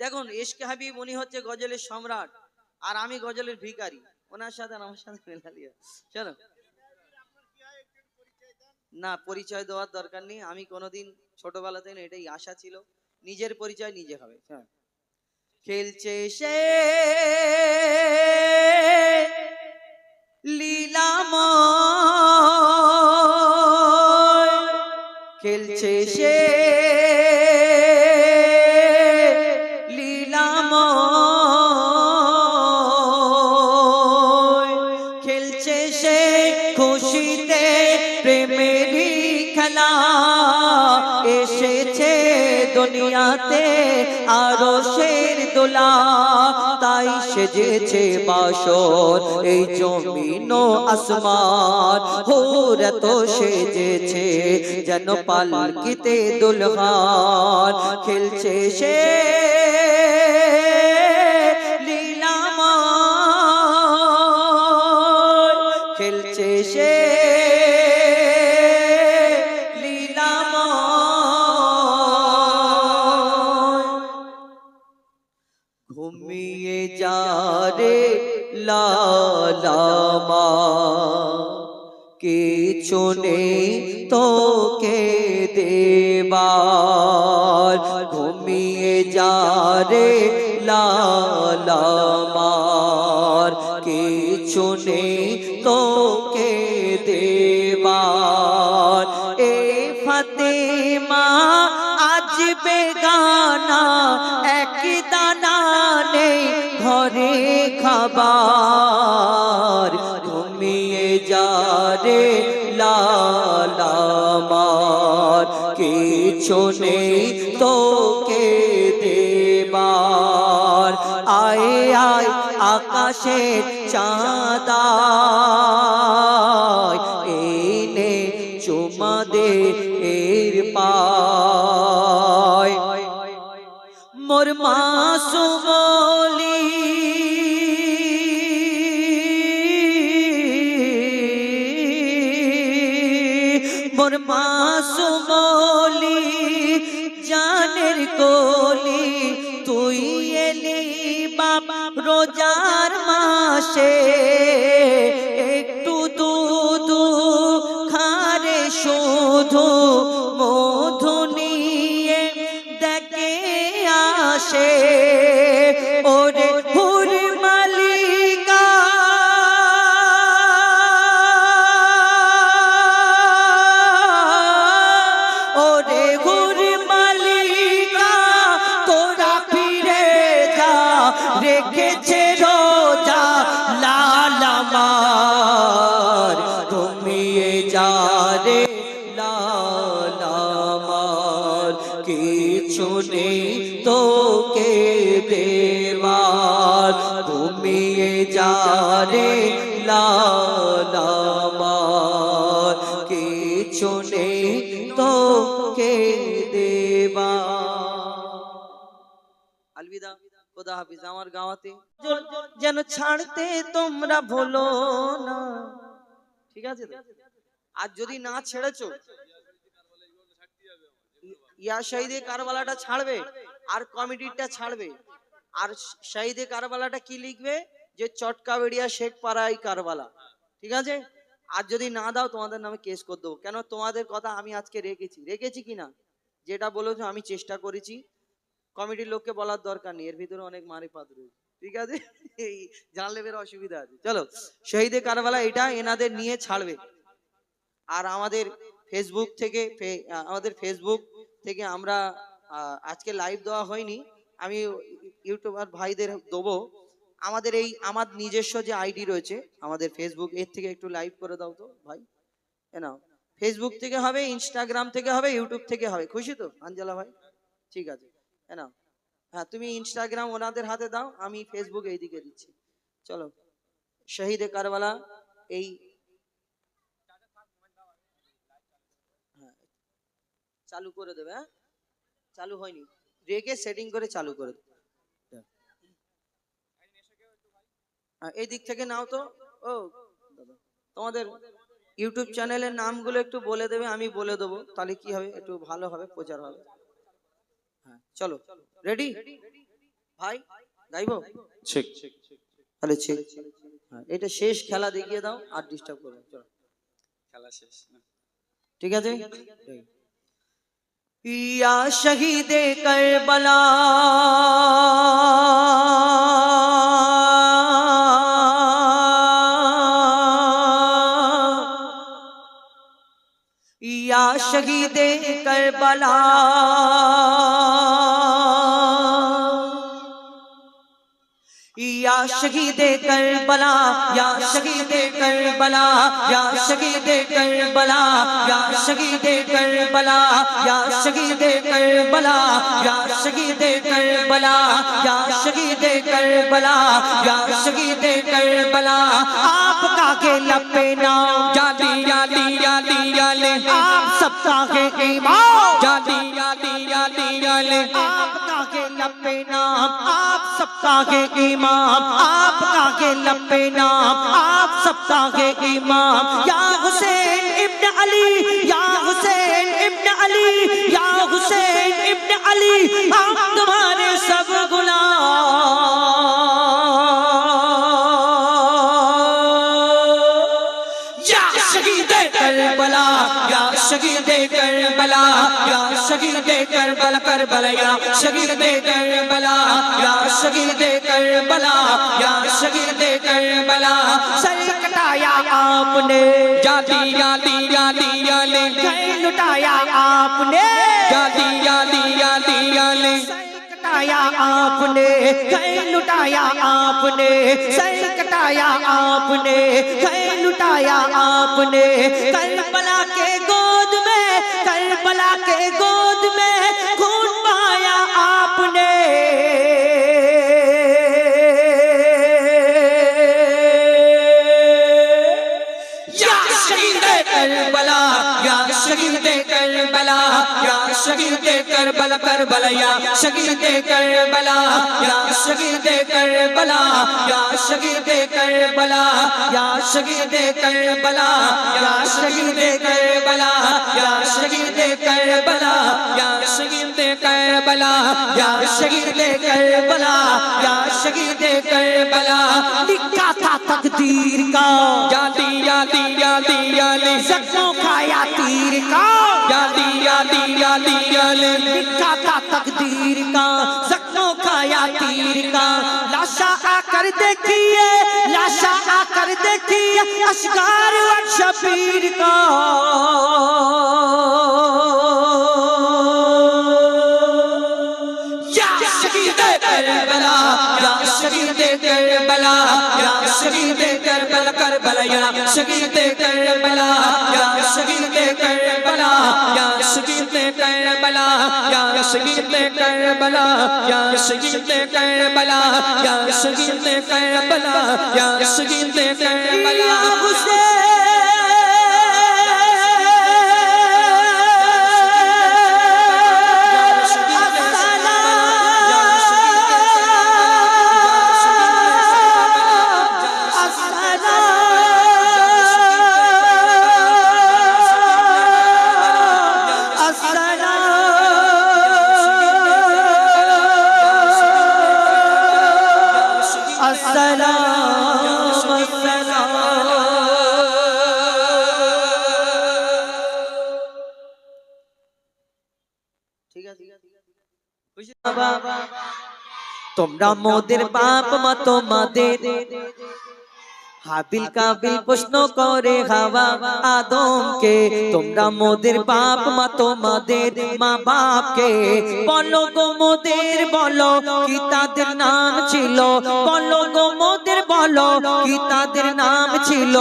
দেখুন ইশকে হাবিব উনি হচ্ছে গজলের সম্রাট আর আমি গজলের ভিখারি, ওনার সাথে আমার সাথে মেলা দিয়ে চলো না, পরিচয় দেওয়ার দরকার নেই। আমি কোনোদিন ছোটবেলা থেকে এটাই আশা ছিল, নিজের পরিচয় নিজে হবে। হ্যাঁ, খেলছে সে লীলাময়, খেলছে সে লীলাময়, খেলছে সে খুশিতে প্রেমেরই খেলা, এসেছে দুনিয়াতে আরশের দোলা, তাই সেজেছে বাসর এই জমিন ও আসমান, হুর তো সেজেছে যেন পালকিতে দুলহান, খেলছে সে লীলাময়, খেলছে সে ঘুমিয়ে যা রে লালামা, কিছু নেই তোকে দেবার, ঘুমিয়ে যা রে লালামা, কিছু নেই তোকে দেবার, এ ফাতেমা আজ বেগানা, এক দানা নেই ঘরে খাবার, ঘুমিয়ে যা রে লালামার, কিছু নেই তোকে দেবার, আয় আয় আকাশের চাঁদ এনে চুমা দে এর পায়, মোর মাসুম ওলি মোর মাসুম ওলি জানের কোলি, তুই এলি বাবা রোজার মাসে, একটু দুধ খারে শুধু মধু নিয়ে দেখে আসে, ওরে হুর মালিকা ওরে হুর মালিকা, তোরা ফিরে যা, রেখেছে রোজা লালামার, ঘুমিয়ে যা রে লালামার, কিছু নেই তোকে দেবার, ঘুমিয়ে যা রে লালামার, কিছু নেই তোকে দেবার। আলবিদা, খোদা হাফিজ। আমার গাওয়াতে যেন ছাড়তে তোমরা ভুলো না, ঠিক আছে তো? আর যদি না ছেড়েছো, ইয়া শহীদে কারবালাটা ছাড়বে আর কমিটিটা ছাড়বে, আর শহীদে কারবালাটা কি লিখবে যে চটকা বেড়িয়া শেখ পাড়াই কারবালা, ঠিক আছে? আর যদি না দাও তোমাদের নামে কেস করে দেবো। কেন তোমাদের কথা আমি আজকে রেখেছি কিনা, যেটা বলেছো আমি চেষ্টা করেছি, কমিটির লোককে বলার দরকার নেই, এর ভিতরে অনেক মারিফাত রয়েছে, ঠিক আছে? এই জানলে বের অসুবিধা আছে। চলো, শহীদে কারবালা এটা এনাদের নিয়ে ছাড়বে। আর আমাদের ফেসবুক থেকে আমরা আজকে লাইভ দেওয়া হয়নি, আমি ইউটিউবার ভাইদের দেবো। আমার নিজস্ব যে আইডি রয়েছে আমাদের ফেসবুক, এর থেকে একটু লাইভ করে দাও তো ভাই। নাও, ফেসবুক থেকে হবে, ইনস্টাগ্রাম থেকে হবে, ইউটিউব থেকে হবে। খুশি তো আঞ্জলা ভাই? ঠিক আছে, নাও। হ্যাঁ, তুমি ইনস্টাগ্রাম ওনাদের হাতে দাও, আমি ফেসবুক এইদিকে দিচ্ছি। চলো, শহীদে কারবালা এই চালু করে দেবে। হ্যাঁ, চালু হয়নি, রেখে সেটিং করে চালু করে দেবে। এই দিক থেকে নাও তো। ও দাদা, তোমাদের ইউটিউব চ্যানেলের নামগুলো একটু বলে দেবে, আমি বলে দেবো, তাহলে কি হবে, একটু ভালো হবে, প্রচার হবে। হ্যাঁ, চলো, রেডি? ভাই গাইবো ঠিক তাহলে ঠিক এটা শেষ খেলা দেখিয়ে দাও আর ডিস্টার্ব করো চলো খেলা শেষ ঠিক আছে ইয়া শহীদে কারবালা या शहीदे करबला या शहीदे करबला या शहीदे करबला या शहीदे करबला या शहीदे करबला या शहीदे करबला या शहीदे करबला या शहीदे करबला या शहीदे करबला आपका के लपे नाम याली याली याली याले आप सबका के ईमान याली याली याली याले आपका के लपे नाम आप सबका के इमाम आपका के लपे नाम आप सबका के इमाम या हुसैन इब्न अली या हुसैन इब्न अली या हुसैन इब्न अली हम तुम्हारे सब करबला या शहीदे करबला या शहीदे करबला करबला या शहीदे करबला या शहीदे करबला या शहीदे करबला सर कटाया आपने याली याली याली याले गए लुटाया आपने याली याली याली याले कटाया आपने गए लुटाया आपने सर कटाया आपने गए लुटाया आपने करबला के गोद में करबला के गोद में खून पाया आपने या शहीदे करबला या शहीदे करबला या शहीदे करबला करबला या शहीदे करबला या शहीदे करबला या शहीदे करबला या शहीदे करबला या शहीदे करबला या शहीदे करबला या शहीदे करबला या शहीदे करबला या शहीदे करबला लिखा था तकदीर का याली याली याली याले जख्मों खाया तीर का याली याली याली याले लिखा था तकदीर का जख्मों खाया तीर का लाशा आकर देखिए लाशा आकर देखिए अशगार व शबीर का या शहीदे करबला या शहीदे करबला या शहीदे करबला करबला या शहीदे करबला या शहीदे करबला या शहीदे करबला या शहीदे करबला या शहीदे करबला या शहीदे करबला या शहीदे करबला তোমরা মোদের বাপ মা তোমাদের হাবিল কাবিল প্রশ্ন করে হাওয়া আদমকে তোমরা মোদের বাপ মা তোমাদের মা বাপকে বলো গো মোদের বলো কি তাদের নাম ছিল বলো গো মোদের বলো কি তাদের নাম ছিল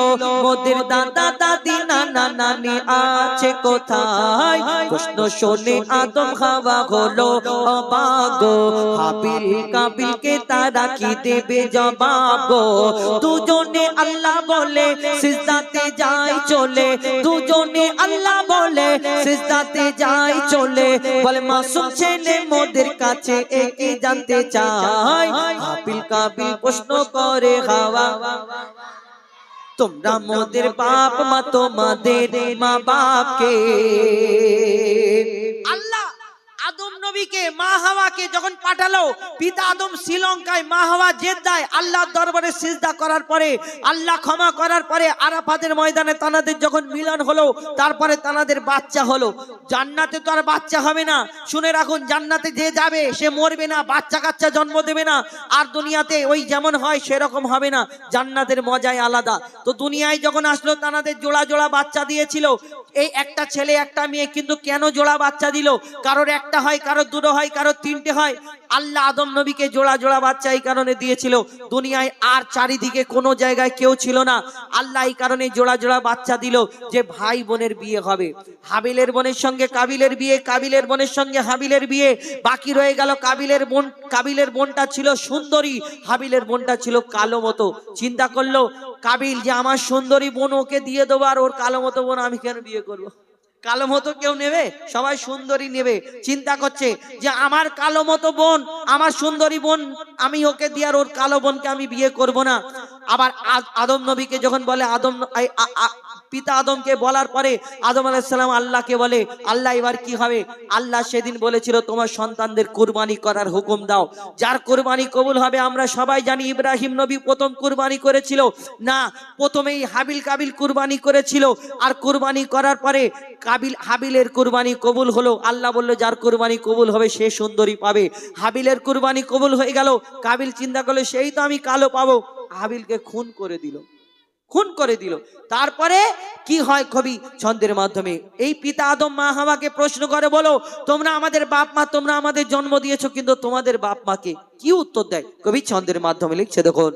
মোদের দাদা দাদি নানা নানি আছে কোথায় প্রশ্ন শুনে আদম হাওয়া হলো অবাক গো হাবিল কাবিলকে তারা কি দেবে জবাব গো দুজনে আল্লাহ বলে সিজদাতে যায় চলে দুজনে আল্লাহ বলে সিজদাতে যায় চলে বলে মাসুম ছেলে মোদের কাছে একে জানতে চায় হাবিল কাবিল প্রশ্ন করে হাওয়া তোমরা মোদের বাপ মা তোমাদের মা বাপকে আল্লাহ আদম নবীকে মা হাওয়াকে যখন পাঠালো, পিতা আদম শ্রীলঙ্কায়, মা হাওয়া জেদ্দায়, আল্লাহর দরবারে সিজদা করার পরে, আল্লাহ ক্ষমা করার পরে আরাফাতের ময়দানে তানাদের যখন মিলন হলো, তারপরে তানাদের বাচ্চা হলো। জান্নাতে তো আর বাচ্চা হবে না, শুনে রাখুন, জান্নাতে যে যাবে সে মরবে না, বাচ্চা কাচ্চা জন্ম দেবে না। আর দুনিয়াতে ওই যেমন হয় সেরকম হবে না, জান্নাতের মজাই আলাদা। তো দুনিয়ায় যখন আসলো তানাদের জোড়া জোড়া বাচ্চা দিয়েছিল, এই একটা ছেলে একটা মেয়ে। কিন্তু কেন জোড়া বাচ্চা দিল? কারোর একটা হয়, কারোর দুটো হয়, কারোর তিনটে হয়। আল্লাহ আদম নবীকে জোড়া জোড়া বাচ্চা এই কারণে দিয়েছিল, দুনিয়ায় আর চারিদিকে কোনো জায়গায় কেউ ছিল না। আল্লাহ এই কারণে জোড়া জোড়া বাচ্চা দিল যে ভাই বোনের বিয়ে হবে। হাবিলের বোনের সঙ্গে কাবিলের বিয়ে, কাবিলের বোনের সঙ্গে হাবিলের বিয়ে। বাকি রয়ে গেল কাবিলের বোন। কাবিলের বোনটা ছিল সুন্দরী, হাবিলের বোনটা ছিল কালো মতো। চিন্তা করলো কাবিল যে আমার সুন্দরী বোন ওকে দিয়ে দেবো, আর ওর কালো মতো বোন আমি কেন বিয়ে করবো? কালো মতো কেউ নেবে? সবাই সুন্দরী নেবে। চিন্তা করছে যে আমার কালো মতো বোন, আমার সুন্দরী বোন, আমি ওকে দিয়ে আর ওর কালো বোনকে আমি বিয়ে করব না। আবার আদম নবীকে যখন বলে, পিতা আদমকে বলার পরে আদম আলাইহিস সালাম আল্লাহকে বলে, আল্লাহ এবার কি হবে? আল্লাহ সেদিন বলেছিল তোমার সন্তানদের কুরবানি করার হুকুম দাও, যার কুরবানি কবুল হবে। আমরা সবাই জানি ইব্রাহিম নবী প্রথম কুরবানি করেছিল না, প্রথমেই হাবিল কাবিল কুরবানি করেছিল। আর কুরবানি করার পরে হাবিলের কুরবানি কবুল হলো। আল্লাহ বলল যার কুরবানি কবুল হবে সে সুন্দরী পাবে। হাবিলের কুরবানি কবুল হয়ে গেল। কাবিল চিন্তা করলো সেই তো আমি কালো পাবো, হাবিলকে খুন করে দিল। তারপরে কি হয় কবি ছন্দের মাধ্যমে এই পিতা আদম মা হাওয়াকে প্রশ্ন করে, বলো তোমরা আমাদের বাপ মা, তোমরা আমাদের জন্ম দিয়েছো, কিন্তু তোমাদের বাপ মাকে কি উত্তর দেয়? কবি ছন্দের মাধ্যমে লিখছে, দেখুন।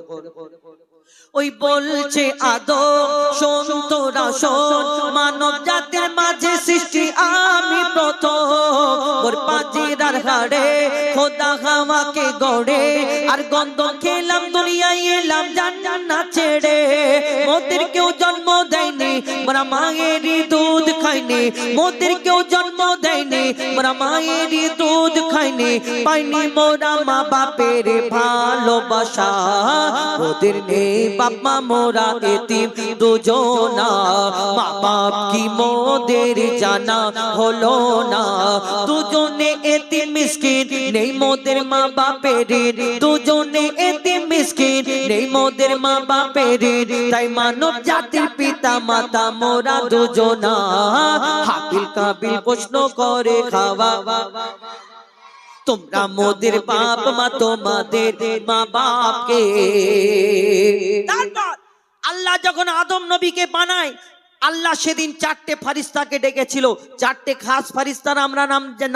ওই বলছে আদম শোন তোরা শোন, মানব জাতির মাঝে সৃষ্টি আমি প্রথম। ওর পাজিরার হাড়ে খোদা হাওয়াকে গড়ে, আর গন্ধ খেলাম দুনিয়ায় এলাম জান্নাত ছেড়ে। মোদের কেউ জন্ম দেয়নি, মোরা মায়েরই দুধ খাইনি। মোদের কেউ জন্ম দেয়নি, মোরা মায়েরই দুধ খাইনি। পাইনি মোরা মা বাপের ভালোবাসা, ওদের নেই বাপ মা মোরা এতিম দুজনা। মা বাপ কি মোদের জানা হলো না, দুজনে এতিম মিসকিন নেই মোদের মা বাপের। দুজনে এতিম মিসকিন নেই মোদের মা বাপের। তাই মানব জাতির পিতা মাতা মোরা দুজনা। হাবিল কাবিল প্রশ্ন করে খাওয়া, তোমরা মোদের বাপ মা, তোমাদের মা বাপকে। তারপর আল্লাহ যখন আদম নবীকে বানায়, আল্লাহ সেদিন চারটে ফারিস্তাকে ডেকেছিল। চারটে খাস ফারিস্তার আমরা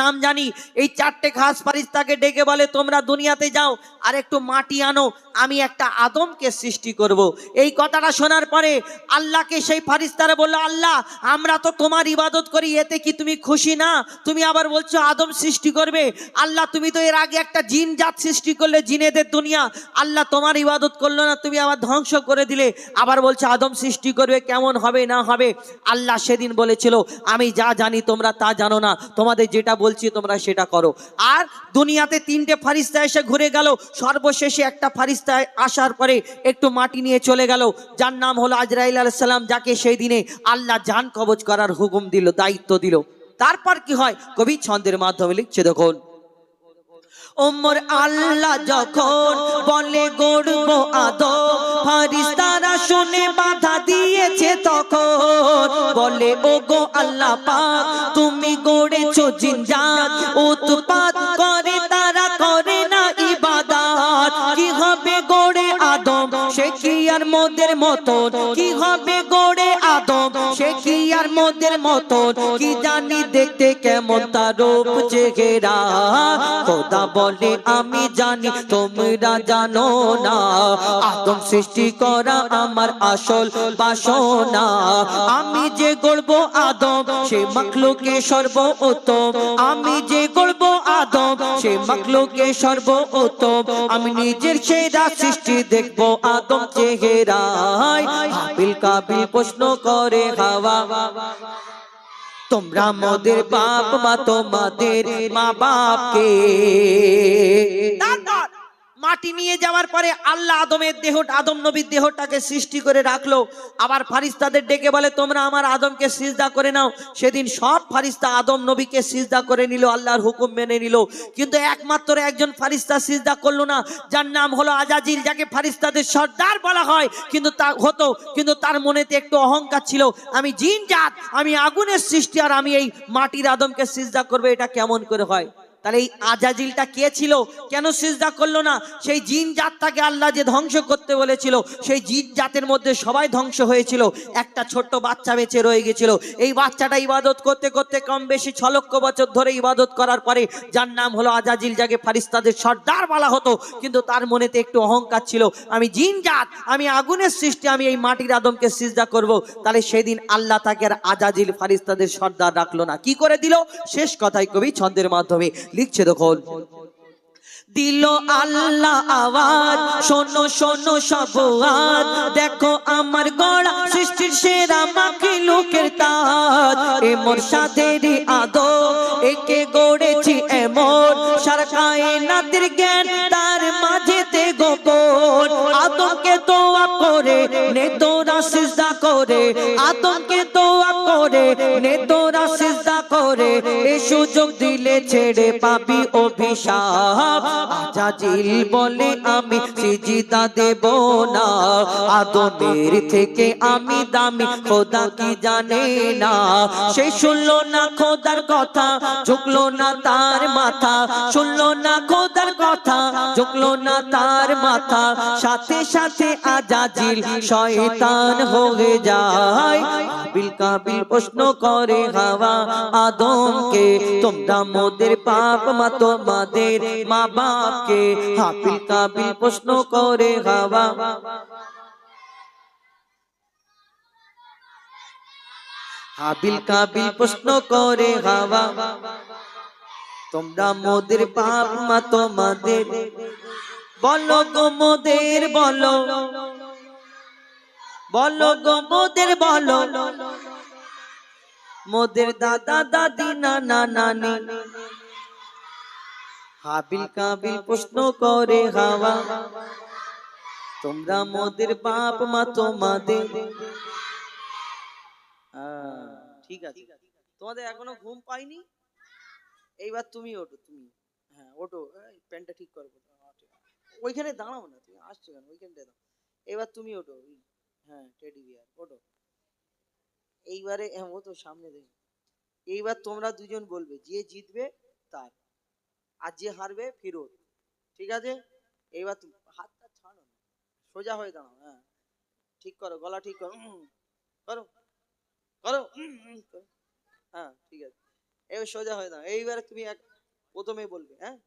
নাম জানি। এই চারটে খাস ফারিস্তাকে ডেকে বলে তোমরা দুনিয়াতে যাও আর একটু মাটি আনো, আমি একটা আদমকে সৃষ্টি করব। এই কথাটা শোনার পরে আল্লাহকে সেই ফারিস্তারা বললো, আল্লাহ আমরা তো তোমার ইবাদত করি, এতে কি তুমি খুশি না? তুমি আবার বলছো আদম সৃষ্টি করবে। আল্লাহ তুমি তো এর আগে একটা জিন জাত সৃষ্টি করলে, জিনেদের দুনিয়া। আল্লাহ তোমার ইবাদত করলো না, তুমি আবার ধ্বংস করে দিলে। আবার বলছো আদম সৃষ্টি করবে, কেমন হবে না হবে? আল্লাহ সেদিন বলেছিল আমি যা জানি তোমরা তা জানো না, তোমাদের যেটা বলছি তোমরা সেটা করো। আর দুনিয়াতে তিনটে ফারিস্তা এসে ঘুরে গেল। সর্বশেষে একটা ফারিস্তা আসার পরে একটু মাটি নিয়ে চলে গেল, যার নাম হলো আজরাইল আলাইহিস সালাম, যাকে সেই দিনে আল্লাহ জান কবজ করার হুকুম দিল, দায়িত্ব দিল। তারপর কি হয় কবি ছন্দের মাধ্যমে লিখছে, দেখুন। ওমর আল্লাহ যখন বলে গড়ব আদম, ফারিস্তারা শুনে বাধা দিয়েছে তখন। বলে ওগো আল্লাহ পাক তুমি গড়েছো জিনজাত, উৎপাত করে তারা করে না ইবাদত। কি হবে গড়ে আদম সে কি আর মোদের মতন? কি হবে গড়ে আদম সে কি আর মোদের মতন? কি জানি দেখতে কেমন তার রূপ চেহারা। খোদা বলে আমি জানি তোমরা জানো না, আদম সৃষ্টি করা আমার আসল বাসনা। আমি যে গড়ব আদম সে মাখলুকে সর্বোত্তম, আমি যে গড়ব আদম সে মাখলুকে সর্বোত্তম। আমি নিজের সেরা সৃষ্টি দেখব আদম চেহারায়। হাবিল কাবিল প্রশ্ন করে হাওয়া, তোমরা মোদের বাপ মা, তোমাদের মা বাপকে। মাটি নিয়ে যাওয়ার পরে আল্লাহ আদম নবীর দেহটাকে সৃষ্টি করে রাখলো। আবার ফারিস্তাদের ডেকে বলে তোমরা আমার আদমকে সিজদা করে নাও। সেদিন সব ফারিস্তা আদম নবীকে সিজদা করে নিল, আল্লাহর হুকুম মেনে নিল। কিন্তু একমাত্র একজন ফারিস্তা সিজদা করলো না, যার নাম হলো আজাজিল, যাকে ফারিস্তাদের সর্দার বলা হয়। কিন্তু তার মনেতে একটু অহংকার ছিল, আমি জিন জাত, আমি আগুনের সৃষ্টি, আর আমি এই মাটির আদমকে সিজদা করবো, এটা কেমন করে হয়? তাহলে এই আজাজিলটা কে ছিল? কেন সিজদা করলো না? সেই জিন জাতটাকে আল্লাহ যে ধ্বংস করতে বলেছিল, সেই জিন জাতের মধ্যে সবাই ধ্বংস হয়েছিল, একটা ছোট্ট বাচ্চা বেঁচে রয়ে গেছিল। এই বাচ্চাটা ইবাদত করতে করতে কম বেশি 6 লক্ষ বছর ধরে ইবাদত করার পরে, যার নাম হলো আজাজিল, যাকে ফারিস্তাদের সর্দার বলা হতো, কিন্তু তার মনেতে একটু অহংকার ছিল, আমি জিন জাত, আমি আগুনের সৃষ্টি, আমি এই মাটির আদমকে সিজদা করব। তাহলে সেদিন আল্লাহ তাকে আর আজাজিল ফারিস্তাদের সর্দার রাখলো না, কি করে দিল? শেষ কথাই কবি ছন্দের মাধ্যমে লিখছে, দেখুন। দিল আল্লাহ আওয়াজ, শোনো শোনো সব আওয়াজ, দেখো আমার গড়া সৃষ্টির সেরা মাখলুকের তাজ, এ মোর সাধেরই আদম, একে গড়েছি এমন, সারা কায়নাতের জ্ঞান তার মাঝেতে গোপন। আদমকে দোয়া করে নে তোরা সিজদা করে, আদমকে দোয়া করে নে তোরা সিজদা করে, এ সুযোগ দিলে ছেড়ে পাবি অভিশাপ। আজাজিল বলে আমি সিজদা দেব না, আদমের থেকে আমি দামি, খোদা কি জানে না? সে শুনলো না খোদার কথা, ঝুঁকলো না তার মাথা, শুনলো না খোদার কথা, ঝুঁকলো না তার মাথা, সাথে সাথে আজাজিল শয়তান হয়ে যায়। হাবিল কাবিল প্রশ্ন করে হাওয়া আদমকে, তোমরা মোদের পাপ মা তোমাদের মা বাপকে। হাবিল কাবিল প্রশ্ন করে হাওয়া, হাবিল কাবিল প্রশ্ন করে হাওয়া, তোমরা মোদের পাপ মা তোমাদের, বলো গো মোদের বলো, বলো গো মোদের বলো, মোদের দাদা দাদি নানা নানি। হাবিল কাবিল প্রশ্ন করে হাওয়া, তোমরা মোদের বাপ মা তোমাদের। ঠিক আছে, তোমাদের এখনো ঘুম পাইনি? এইবার তুমি ওঠো, তুমি, হ্যাঁ ওঠো, প্যান্টটা ঠিক করো, ওইখানে দাঁড়াও না, তুমি আসছো কেন? ওইখানটা দাও। এবার তুমি ওঠো, হ্যাঁ টেডি বিয়ার ওঠো। এইবারে ও তো সামনে দেখো। এইবার তোমরা দুজন বলবে, যে জিতবে তার, আর যে হারবে ফিরত, ঠিক আছে? এইবার তুমি হাতটা ছাড়ো না, সোজা হয়ে দাঁড়াও, হ্যাঁ ঠিক করো, গলা ঠিক করো, করো করো, হ্যাঁ ঠিক আছে, এবার সোজা হয়ে দাঁড়াও। এইবারে তুমি প্রথমে বলবে, হ্যাঁ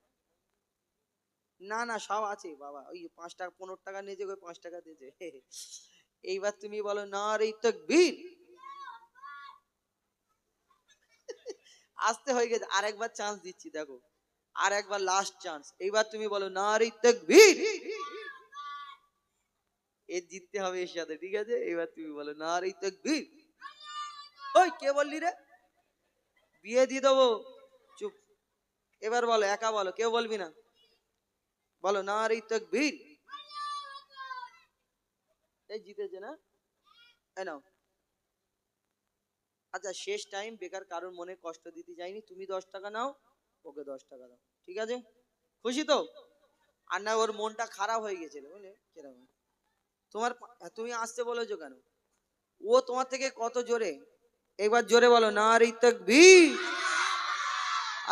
না না সব আছে বাবা, ওই 5 টাকা 15 টাকা নিয়েছে, ওই 5 টাকা দিয়েছে। এইবার তুমি বলো নারে তাকবীর। আসতে হয়ে গেছে, আরেকবার চান্স দিচ্ছি, দেখো আর একবার লাস্ট চান্স। এইবার তুমি বলো নারে তাকবীর, এ জিততে হবে এর সাথে, ঠিক আছে? এইবার তুমি বলো নারে তাকবীর। ওই কে বললি রে? বিয়ে দিয়ে দেবো, চুপ। এবার বলো, একা বলো, কেউ বলবি না, বলো নারে তাকবীর। এই জিতেছে না? এই নাও। আচ্ছা শেষ টাইম, বেকার কারোর মনে কষ্ট দিতে যাইনি, তুমি 10 টাকা নাও, ওকে 10 টাকা দাও, ঠিক আছে? খুশি তো? আর না ওর মনটা খারাপ হয়ে গেছিল, বুঝলে কিরকম? তুমি আসতে বলেছো কেন? ও তোমার থেকে কত জোরে, একবার জোরে বলো নারে তাকবীর।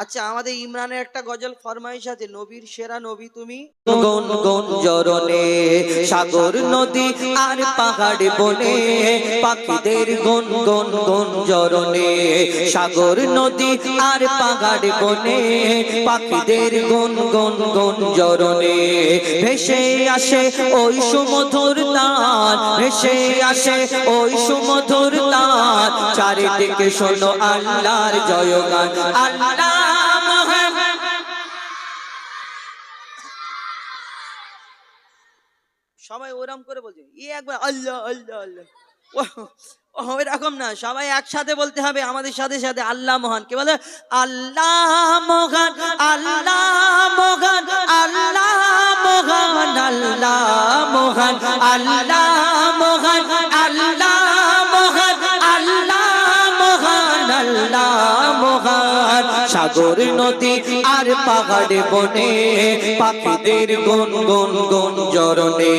আচ্ছা আমাদের ইমরানের একটা গজল ফরমাইশ আছে, নবীর সেরা নবী তুমি। গুন গুন জরনে সাগর নদী আর পাহাড় বনে, পাখিদের গুন গুন গুন জরনে সাগর নদী আর পাহাড় বনে, পাখিদের গুন গুন গুন জরনে ভেসে আসে ওই সুমধুর তান, ভেসে আসে ওই সুমধুর তান, চারিদিকে শোনো আল্লাহর জয়গান, আল্লাহ সবাই ওরকম করে বলছে, একবার আল্লাহ আল্লাহ আল্লাহ, এরকম না, সবাই একসাথে বলতে হবে আমাদের সাথে সাথে, আল্লাহ মহান। কে বলে আল্লাহ মহান, আল্লাহ মহান, আল্লাহ মহান। মহান আল্লাহ মহান আল্লাহ মহান আল্লাহ মহান আল্লাহ মহান সাগর নদী আর পাহাড় বনে পাখিদের গুন গুন গুন জরনে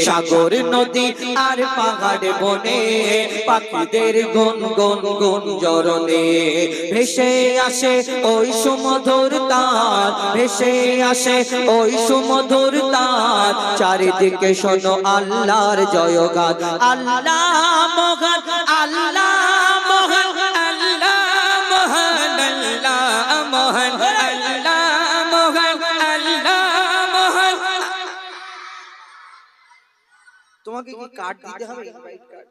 সাগর নদী আর পাহাড় বনে পাখিদের গুন গুন গুন জরনে ভেসে আসে ওই সুমধুর তার ভেসে আসে ওই সুমধুর তার চারিদিকে শোনো আল্লাহর জয়গান আল্লাহ মহান আল্লাহ মহান আল্লাহ মহান আল্লাহ মহান আল্লাহ মহান আল্লাহ মহান তোমাকে কি কার্ড দিতে হবে ইনভাইট কার্ড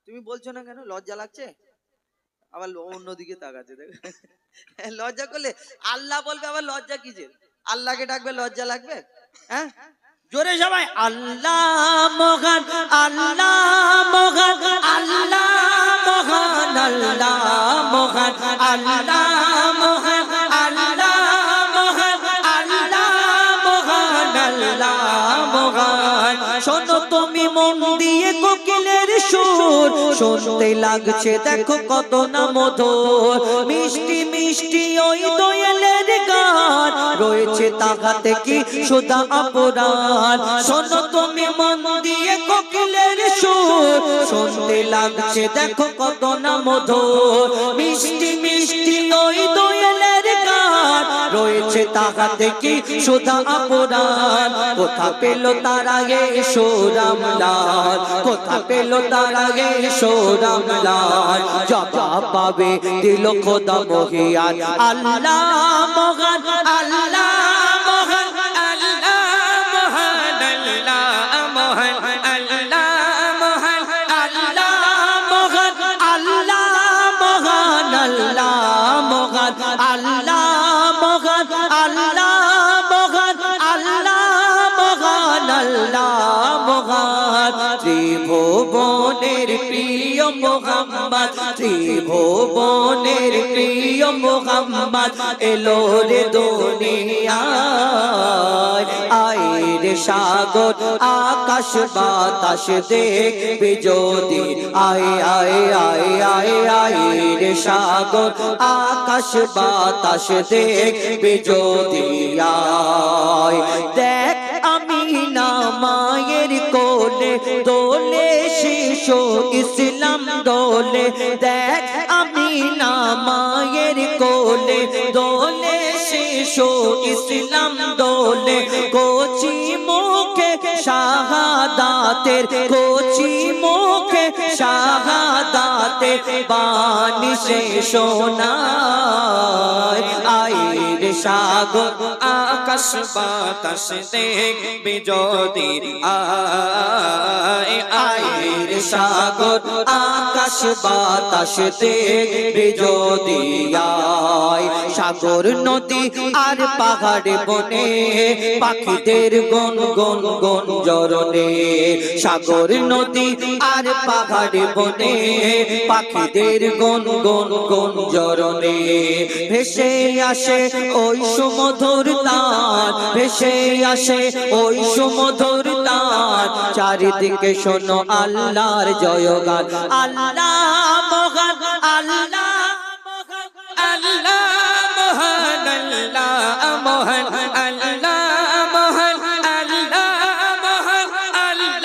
তুমি বলছো না কেন লজ্জা লাগছে আবার অন্যদিকে তাকাচ্ছে দেখো লজ্জা করলে আল্লাহ বলবে আবার লজ্জা কিসের আল্লাহকে ডাকবে লজ্জা লাগবে হ্যাঁ জোরে সবাই আল্লাহ মহান আল্লাহ মহান আল্লাহ মহান আল্লাহ মহান আল্লাহ মহান আল্লাহ মহান আল্লাহ মহান আল্লাহ মহান শোনো তুমি মন দিয়ে কোকিলের সুর শুনতে লাগছে দেখো কত না মধুর মিষ্টি মিষ্টি ওই দোয়েলের গান রয়েছে তাহাতে কি সুধা অপরাণ শোনো তুমি মন দিয়ে কোকিলের সুর শুনতে লাগছে দেখো কত না মধুর মিষ্টি মিষ্টি ওই দোয়েলের গান রয়েছে তাহাতে কি সুধা অপরাণ কোথা পেল তার আগে সোরাম লাল কোথা পেল তার আগে সোরাম লাল জবাব পাবে দিল খোদা মহিয়ান আল্লাহ মহান আল্লাহ মহান আল্লাহ মহান আল্লাহ মহান আল্লাহ মহান আল্লাহ মহান আল্লাহ মহান আল্লাহ মহান আল্লাহ মহান আল্লাহ মহান আল্লাহ মহান আল্লাহ মহান ত্রিভুবনের প্রিয় মুহাম্মদ ত্রিভুবনের প্রিয় মুহাম্মদ এলো রে দুনিয়ায় আয় রে সাগর আকাশ বাতাস দেখবি যদি আয় আয় আয় আয় আয় রে সাগর আকাশ বাতাস দেখবি যদি আয় দেখ আমি না মায়ের কোলে দোলে শিশু ইসলাম দোলে দেখ আমি না মায়ের কোলে দোলে শিশু ইসলাম দোলে কোচি মুখে শাহাদাতের কোচি মুখে শাহাদাতের বাণী সে শোনায় আইর সাগর আকাশ বাতাস দেখবি যদি আয় আইর সাগর আকাশ বাতাস দেখবি যদি আয় সাগর নদী আর পাহাড় বনে পাখিদের গুন গুন গুন জরনে সাগর নদী আর পাহাড় বনে পাখিদের গুন গুন গুন জরনে ভেসে আসে ওই সুমধুর তান ভেসে আসে ওই সুমধুর তান চারিদিকে শোনো আল্লাহর জয়গান আল্লাহ মহান আল্লাহ আল্লাহ মহান আল্লাহ মহান আল্লাহ মহান আল্লাহ মহান আল্লাহ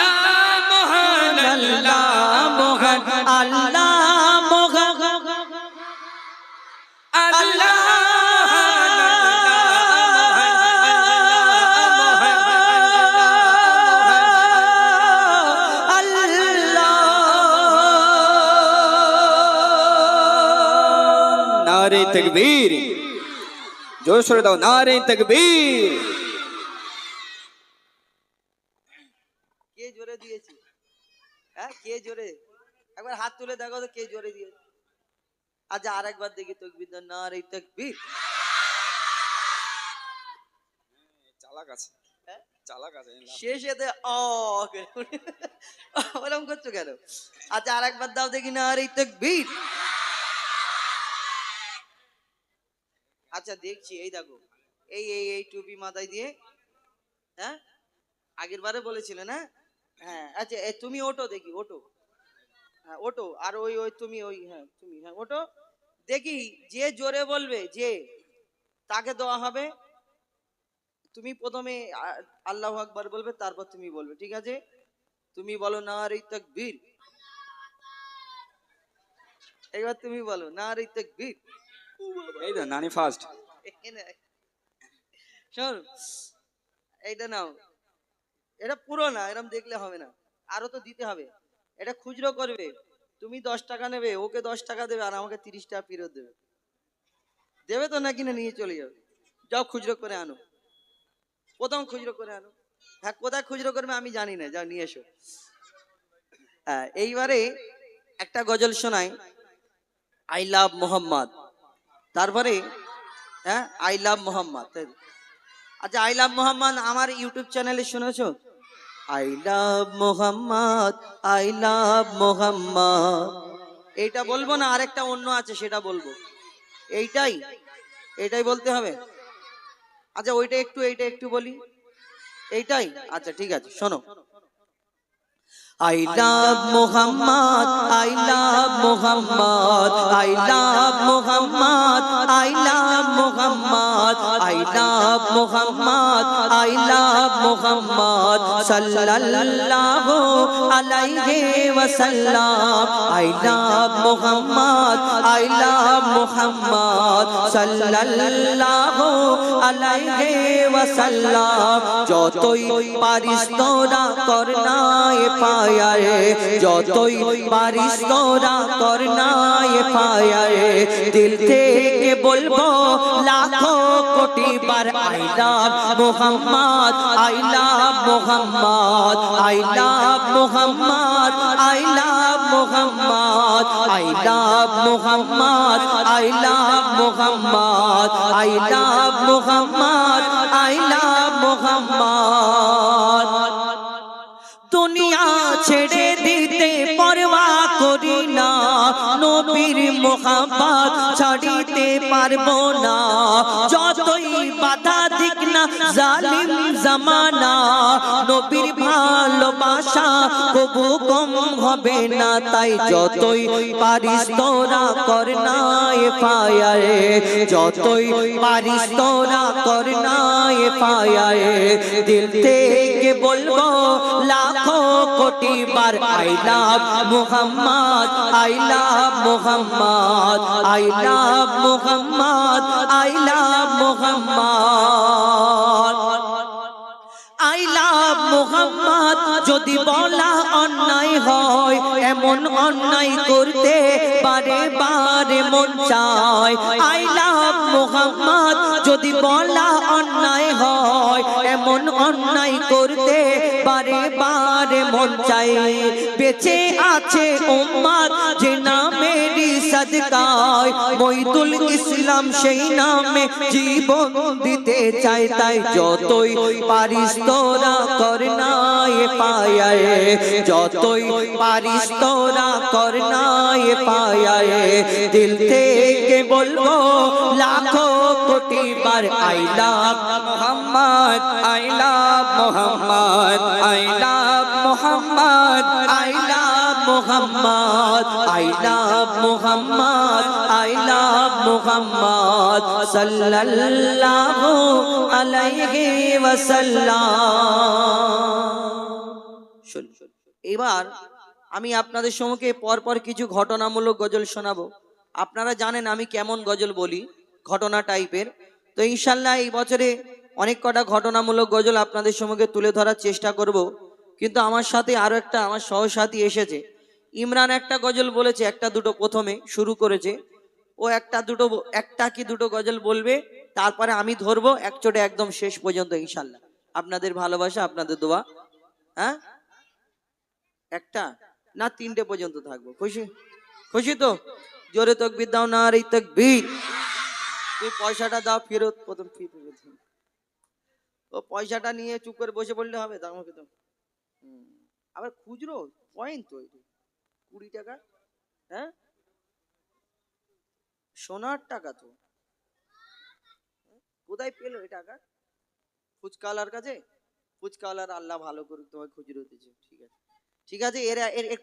মহান আল্লাহ মহান আল্লাহ মহান আল্লাহ नारे तकबीर जोर से दाओ नारे तकबीर কে জোরে দিয়েছি হ্যাঁ কে জোরে একবার হাত তুলে দেখো তো কে জোরে দিয়েছে আচ্ছা আরেকবার দেখি তাকবীর দাও নারে তাকবীর চালাক আছে হ্যাঁ চালাক আছে শেষেতে ওরকম করছো কেন আচ্ছা আরেকবার দাও দেখি নারে তাকবীর আচ্ছা দেখছি এই দেখো এই এই এই টুপি মাথায় দিয়ে হ্যাঁ আগের বারে বলেছিলে না? হ্যাঁ আচ্ছা তুমি ওটো দেখি, ওটো। হ্যাঁ ওটো, আর ওই ওই তুমি ওই, হ্যাঁ তুমি, হ্যাঁ ওটো। দেখি যে জোরে বলবে যে তাকে দেওয়া হবে। তুমি প্রথমে আল্লাহু আকবার বলবে, তারপর তুমি বলবে, ঠিক আছে? তুমি বলো নারে তাকবীর। এবার তুমি বলো নারে তাকবীর। এই তো নানি ফার্স্ট। শোন, এইটা নাও। এটা পুরো না, এরকম দেখলে হবে না, আরো তো দিতে হবে। এটা খুচরো করবে, তুমি 10 টাকা নেবে, ওকে 10 টাকা দেবে, আর আমাকে 30 টাকা ফেরত দেবে। দেবে তো, না কিনে নিয়ে চলে যাবে। যাও খুচরো করে আনো, প্রথম খুচরো করে আনো। হ্যাঁ কোথায় খুচরো করবে আমি জানি না, যাও নিয়ে এসো। হ্যাঁ এইবারে একটা গজল শোনাই, আই লাভ মোহাম্মদ। তারপরে হ্যাঁ আই লাভ মোহাম্মদ। আচ্ছা আই লাভ মোহাম্মদ আমার ইউটিউব চ্যানেলে শুনেছো? I love Muhammad, I love Mohammad. এইটা বলবো না, আরেকটা অন্য আছে সেটা বলবো? এইটাই, এইটাই বলতে হবে। আচ্ছা ওইটা একটু, এইটা একটু বলি। এইটাই আচ্ছা ঠিক আছে, শোনো। I love Muhammad, I love Muhammad, I love Muhammad, I love Muhammad, I love Muhammad, I love Muhammad, sallallahu alayhi wa sallam. I love Muhammad, I love Muhammad, sallallahu alayhi wa sallam. যতই পারিস তোরা করনা এ পায়ারে, যতই পারিস তোরা করনা এ পায়ারে, দিল থেকে বলবো লাখো কোটি বার I love Muhammad, I love Muhammad, I love Muhammad, I love Muhammad, I love Muhammad, I love Muhammad, I love Muhammad, I love Muhammad. দুনিয়া ছেড়ে দিতে পরোয়া করি না, নবীর মোহাম্মদ ছাড়িতে পারবো না। যতই বাধা দিক না জালিম জামানা, নবীর ভালোবাসা কবু কম হবে না। তাই যতই পারিস তোরা করনা এ ফায়ারে, যতই পারিস তোরা করনা এ ফায়ারে, দিল থেকে বলবো লাখো কোটি বার I love Muhammad, I love Muhammad, I love Muhammad, I love Muhammad, I love Muhammad. যদি বলা অন্যায় হয়, এমন অন্যায় করতে বারে বারে মন চায়। I love Muhammad. যদি বলা অন্যায় হয়, এমন অন্যায় করতে বারে বারে মন চায়। বেঁচে আছে উম্মত যে নামেরই সাদকায়, মঈদুল ইসলাম সেই নামে জীবন দিতে চায়। তাই যতই পারিস তোরা করনা এ পায়ারে, যতই পারিস তোরা করনা এ পায়ারে, দিল থেকে বলবো লাখো কোটি বার I love Muhammad, I love Muhammad, I love Muhammad, I love Muhammad, I love Muhammad, I love Muhammad, সাল্লাল্লাহু আলাইহি ওয়াসাল্লাম। এবার আমি আপনাদের সম্মুখে পরপর কিছু ঘটনামূলক গজল শোনাবো। আপনারা জানেন আমি কেমন গজল বলি, ঘটনা টাইপের। তো ইনশাল্লাহ এই বছরে অনেক কটা ঘটনামূলক গজল আপনাদের সম্মুখে তুলে ধরার চেষ্টা করব। কিন্তু আমার সাথে আরো একটা আমার সহসাথী এসেছে। ইমরান একটা গজল বলেছে, একটা দুটো প্রথমে শুরু করেছে। ও একটা কি দুটো গজল বলবে, তারপরে আমি ধরবো একচোটে একদম শেষ পর্যন্ত ইনশাল্লাহ। আপনাদের ভালোবাসা, আপনাদের দোয়া। হ্যাঁ একটা না তিনটে পর্যন্ত থাকবো। খুশি? খুশি তো? জোরে তাকবীর দাও, নারে তাকবীর। তুই পয়সাটা দাও ফেরত, প্রথম ফেরত। ও পয়সাটা নিয়ে চুপ করে বসে পড়লে হবে? তার আমাকে তো আবার খুচরো পয়েন্ট তো 20 টাকা। হ্যাঁ সোনার টাকা তো কোথায় পেলো এই টাকা? ফুচকালার কাছে? ফুচকাওয়ালার আল্লাহ ভালো করুক, তোমায় খুচরো দিচ্ছে, ঠিক আছে ঠিক আছে। এর এর এর